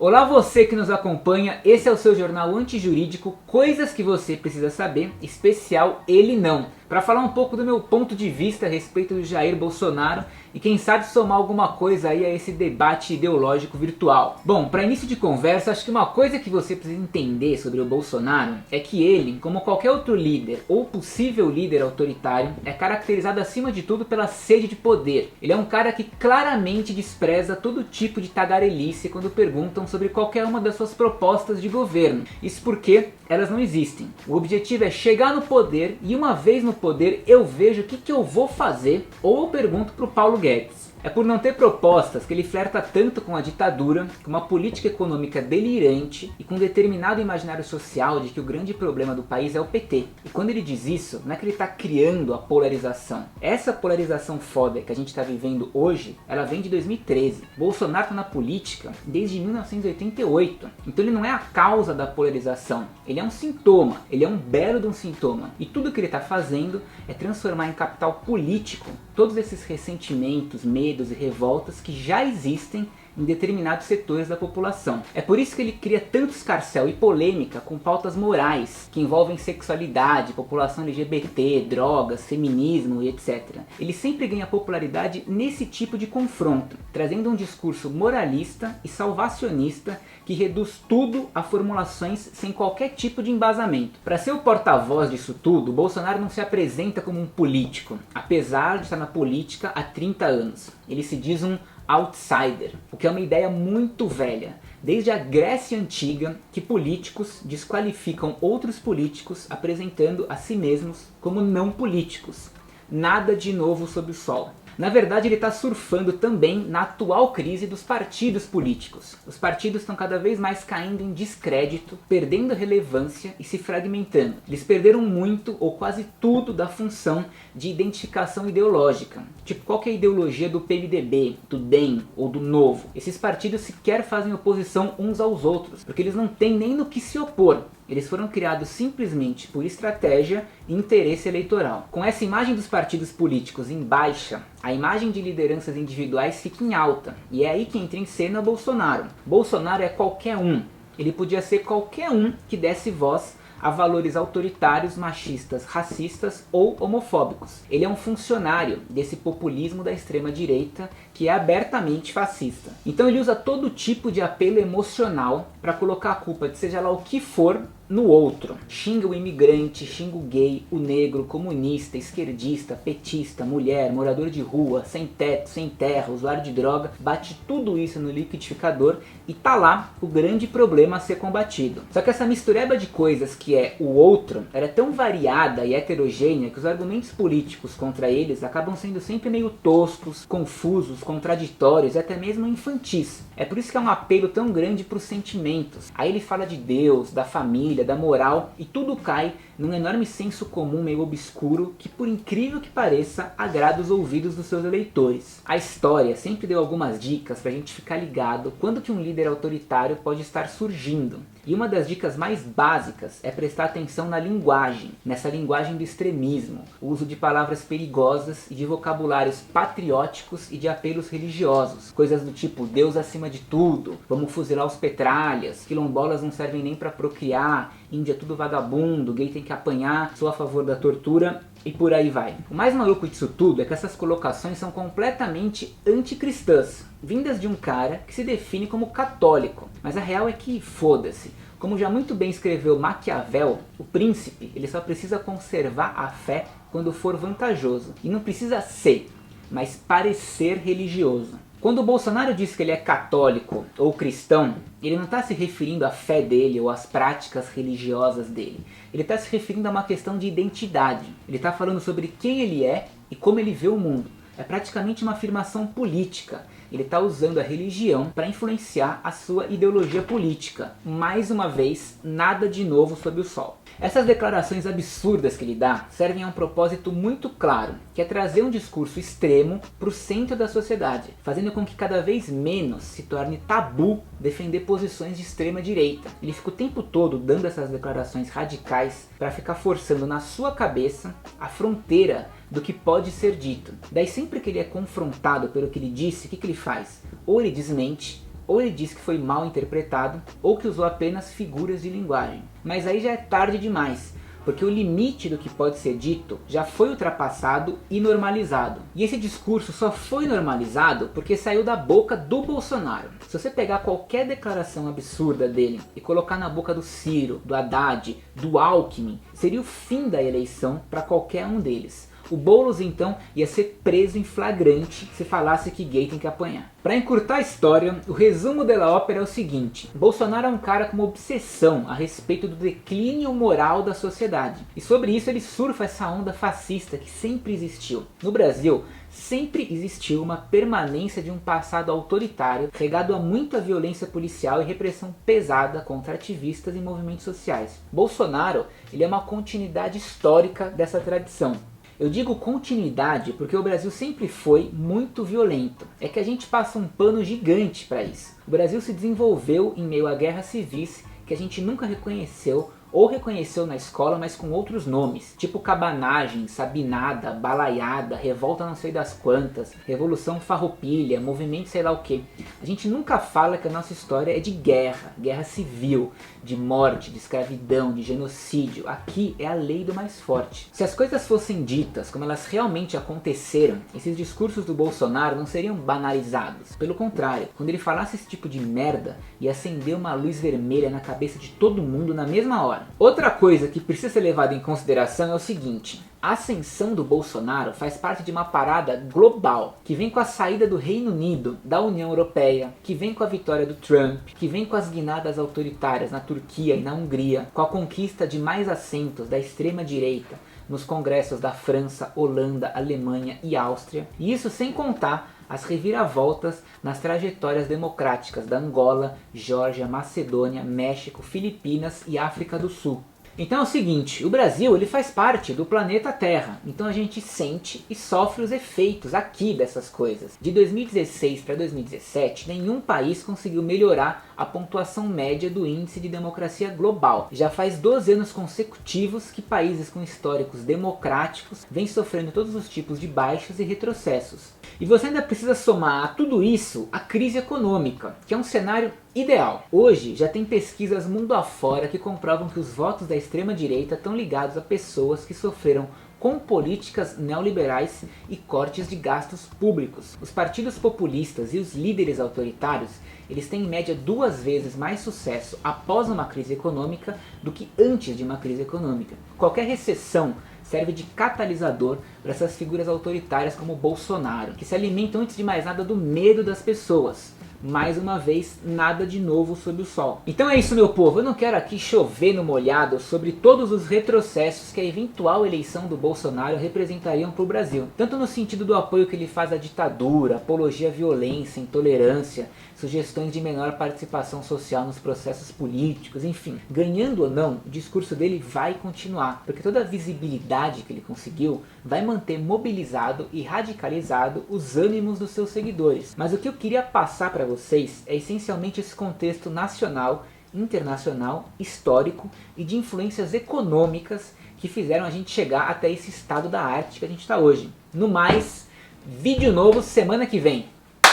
Olá você que nos acompanha, esse é o seu jornal antijurídico, coisas que você precisa saber, especial Ele Não. Para falar um pouco do meu ponto de vista a respeito do Jair Bolsonaro e quem sabe somar alguma coisa aí a esse debate ideológico virtual. Bom, para início de conversa, acho que uma coisa que você precisa entender sobre o Bolsonaro é que ele, como qualquer outro líder ou possível líder autoritário, é caracterizado acima de tudo pela sede de poder. Ele é um cara que claramente despreza todo tipo de tagarelice quando perguntam sobre qualquer uma das suas propostas de governo. Isso porque elas não existem. O objetivo é chegar no poder e uma vez no poder eu vejo o que eu vou fazer, ou eu pergunto para o Paulo Guedes. É por não ter propostas que ele flerta tanto com a ditadura, com uma política econômica delirante e com um determinado imaginário social de que o grande problema do país é o PT. E quando ele diz isso, não é que ele está criando a polarização. Essa polarização foda que a gente está vivendo hoje, ela vem de 2013. Bolsonaro está na política desde 1988. Então ele não é a causa da polarização, ele é um sintoma, ele é um belo de um sintoma. E tudo que ele está fazendo é transformar em capital político todos esses ressentimentos, medos e revoltas que já existem em determinados setores da população. É por isso que ele cria tanto escarcéu e polêmica com pautas morais que envolvem sexualidade, população LGBT, drogas, feminismo e etc. Ele sempre ganha popularidade nesse tipo de confronto, trazendo um discurso moralista e salvacionista que reduz tudo a formulações sem qualquer tipo de embasamento. Para ser o porta-voz disso tudo, Bolsonaro não se apresenta como um político, apesar de estar na política há 30 anos. Ele se diz um outsider, o que é uma ideia muito velha. Desde a Grécia Antiga, que políticos desqualificam outros políticos apresentando a si mesmos como não políticos. Nada de novo sob o sol. Na verdade, ele está surfando também na atual crise dos partidos políticos. Os partidos estão cada vez mais caindo em descrédito, perdendo relevância e se fragmentando. Eles perderam muito ou quase tudo da função de identificação ideológica. Tipo, qual que é a ideologia do PMDB, do DEM ou do Novo? Esses partidos sequer fazem oposição uns aos outros, porque eles não têm nem no que se opor. Eles foram criados simplesmente por estratégia e interesse eleitoral. Com essa imagem dos partidos políticos em baixa, a imagem de lideranças individuais fica em alta. E é aí que entra em cena Bolsonaro. Bolsonaro é qualquer um. Ele podia ser qualquer um que desse voz a valores autoritários, machistas, racistas ou homofóbicos. Ele é um funcionário desse populismo da extrema-direita que é abertamente fascista. Então ele usa todo tipo de apelo emocional para colocar a culpa de seja lá o que for no outro. Xinga o imigrante, xinga o gay, o negro, comunista, esquerdista, petista, mulher, morador de rua, sem teto, sem terra, usuário de droga, bate tudo isso no liquidificador e tá lá o grande problema a ser combatido. Só que essa mistureba de coisas que é o outro, ela é tão variada e heterogênea que os argumentos políticos contra eles acabam sendo sempre meio toscos, confusos, contraditórios e até mesmo infantis. É por isso que é um apelo tão grande para os sentimentos. Aí ele fala de Deus, da família, da moral e tudo cai num enorme senso comum meio obscuro que, por incrível que pareça, agrada os ouvidos dos seus eleitores. A história sempre deu algumas dicas pra gente ficar ligado quando que um líder autoritário pode estar surgindo. E uma das dicas mais básicas é prestar atenção na linguagem, nessa linguagem do extremismo, o uso de palavras perigosas e de vocabulários patrióticos e de apelos religiosos. Coisas do tipo Deus acima de tudo, vamos fuzilar os petralhas, quilombolas não servem nem pra procriar, Índia é tudo vagabundo, gay tem que apanhar, sou a favor da tortura e por aí vai. O mais maluco disso tudo é que essas colocações são completamente anticristãs, vindas de um cara que se define como católico. Mas a real é que foda-se. Como já muito bem escreveu Maquiavel, o príncipe ele só precisa conservar a fé quando for vantajoso. E não precisa ser, mas parecer religioso. Quando o Bolsonaro diz que ele é católico ou cristão, ele não está se referindo à fé dele ou às práticas religiosas dele. Ele está se referindo a uma questão de identidade. Ele está falando sobre quem ele é e como ele vê o mundo. É praticamente uma afirmação política. Ele está usando a religião para influenciar a sua ideologia política. Mais uma vez, nada de novo sob o sol. Essas declarações absurdas que ele dá servem a um propósito muito claro, que é trazer um discurso extremo para o centro da sociedade, fazendo com que cada vez menos se torne tabu defender posições de extrema direita. Ele fica o tempo todo dando essas declarações radicais para ficar forçando na sua cabeça a fronteira do que pode ser dito. Daí sempre que ele é confrontado pelo que ele disse, o que ele faz? Ou ele desmente, ou ele diz que foi mal interpretado, ou que usou apenas figuras de linguagem. Mas aí já é tarde demais, porque o limite do que pode ser dito já foi ultrapassado e normalizado. E esse discurso só foi normalizado porque saiu da boca do Bolsonaro. Se você pegar qualquer declaração absurda dele e colocar na boca do Ciro, do Haddad, do Alckmin, seria o fim da eleição para qualquer um deles. O Boulos então ia ser preso em flagrante se falasse que gay tem que apanhar. Para encurtar a história, o resumo da ópera é o seguinte: Bolsonaro é um cara com uma obsessão a respeito do declínio moral da sociedade. E sobre isso ele surfa essa onda fascista que sempre existiu. No Brasil, sempre existiu uma permanência de um passado autoritário, regado a muita violência policial e repressão pesada contra ativistas e movimentos sociais. Bolsonaro, ele é uma continuidade histórica dessa tradição. Eu digo continuidade porque o Brasil sempre foi muito violento. É que a gente passa um pano gigante para isso. O Brasil se desenvolveu em meio a guerras civis que a gente nunca reconheceu, ou reconheceu na escola, mas com outros nomes, tipo cabanagem, sabinada, balaiada, revolta não sei das quantas, revolução farroupilha, movimento sei lá o que. A gente nunca fala que a nossa história é de guerra, guerra civil, de morte, de escravidão, de genocídio. Aqui é a lei do mais forte. Se as coisas fossem ditas como elas realmente aconteceram, esses discursos do Bolsonaro não seriam banalizados. Pelo contrário, quando ele falasse esse tipo de merda, ia acender uma luz vermelha na cabeça de todo mundo na mesma hora. Outra coisa que precisa ser levada em consideração é o seguinte: a ascensão do Bolsonaro faz parte de uma parada global, que vem com a saída do Reino Unido da União Europeia, que vem com a vitória do Trump, que vem com as guinadas autoritárias na Turquia e na Hungria, com a conquista de mais assentos da extrema direita nos congressos da França, Holanda, Alemanha e Áustria, e isso sem contar as reviravoltas nas trajetórias democráticas da Angola, Geórgia, Macedônia, México, Filipinas e África do Sul. Então é o seguinte, o Brasil ele faz parte do planeta Terra, então a gente sente e sofre os efeitos aqui dessas coisas. De 2016 para 2017, nenhum país conseguiu melhorar a pontuação média do índice de democracia global. Já faz 12 anos consecutivos que países com históricos democráticos vêm sofrendo todos os tipos de baixos e retrocessos. E você ainda precisa somar a tudo isso a crise econômica, que é um cenário ideal. Hoje já tem pesquisas mundo afora que comprovam que os votos da extrema direita estão ligados a pessoas que sofreram com políticas neoliberais e cortes de gastos públicos. Os partidos populistas e os líderes autoritários, eles têm em média 2 vezes mais sucesso após uma crise econômica do que antes de uma crise econômica. Qualquer recessão serve de catalisador para essas figuras autoritárias como Bolsonaro, que se alimentam antes de mais nada do medo das pessoas. Mais uma vez, nada de novo sob o sol. Então é isso, meu povo, eu não quero aqui chover no molhado sobre todos os retrocessos que a eventual eleição do Bolsonaro representariam para o Brasil. Tanto no sentido do apoio que ele faz à ditadura, apologia à violência, intolerância, sugestões de menor participação social nos processos políticos, enfim. Ganhando ou não, o discurso dele vai continuar, porque toda a visibilidade que ele conseguiu vai manter mobilizado e radicalizado os ânimos dos seus seguidores. Mas o que eu queria passar para vocês é essencialmente esse contexto nacional, internacional, histórico e de influências econômicas que fizeram a gente chegar até esse estado da arte que a gente está hoje. No mais, vídeo novo semana que vem.